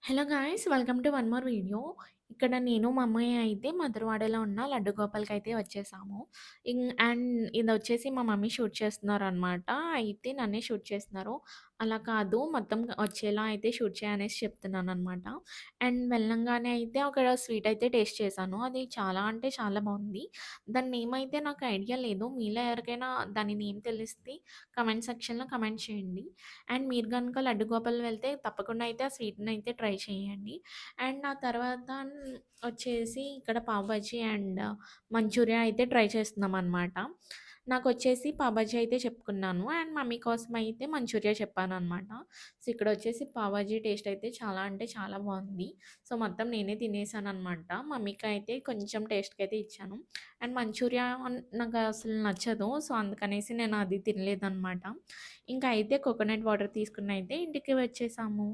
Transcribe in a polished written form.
Hello guys! Welcome to one more video. ఇక్కడ నేను, మా అమ్మయ్య అయితే మధురవాడలో ఉన్న లడ్డు గోపాల్‌కయితే వచ్చేసాము. అండ్ ఇదొచ్చేసి మా మమ్మీ షూట్ చేస్తున్నారనమాట. అయితే నన్నే షూట్ చేస్తున్నారు. అలా కాదు మొత్తం వచ్చేలా అయితే షూట్ చేయనేసి చెప్తున్నాననమాట. అండ్ వెళ్ళంగానే అయితే ఒక స్వీట్ అయితే టేస్ట్ చేశాను. అది చాలా అంటే చాలా బావుంది. దాని నేమ్ అయితే నాకు ఐడియా లేదు. మీలో ఎవరికైనా దాని నేమ్ తెలిస్తే కామెంట్ సెక్షన్‌లో కామెంట్ చేయండి. అండ్ మీరు గనుక లడ్డు గోపాల్ వెళ్తే తప్పకుండా అయితే ఆ స్వీట్‌నయితే ట్రై చేయండి. అండ్ ఆ తర్వాత వచ్చేసి ఇక్కడ పావ్ బాజీ అండ్ మంచూరియా అయితే ట్రై చేస్తున్నామనమాట. నాకొచ్చేసి పావ్ బాజీ అయితే చెప్పుకున్నాను. అండ్ మమ్మీ కోసం అయితే మంచూరియా చెప్పాననమాట. సో, ఇక్కడొచ్చేసి పావ్ బాజీ టేస్ట్ అయితే చాలా అంటే చాలా బావుంది. సో, మొత్తం నేనే తినేసాననమాట. మమ్మీకయితే కొంచెం టేస్ట్‌కయితే ఇచ్చాను. అండ్ మంచూరియా నాకసలు నచ్చదు. సో, అందుకనేసి నేను అది తినలేదనమాట. ఇంకా అయితే కోకోనట్ వాటర్ తీసుకొనయితే ఇంటికి వచ్చేసాము.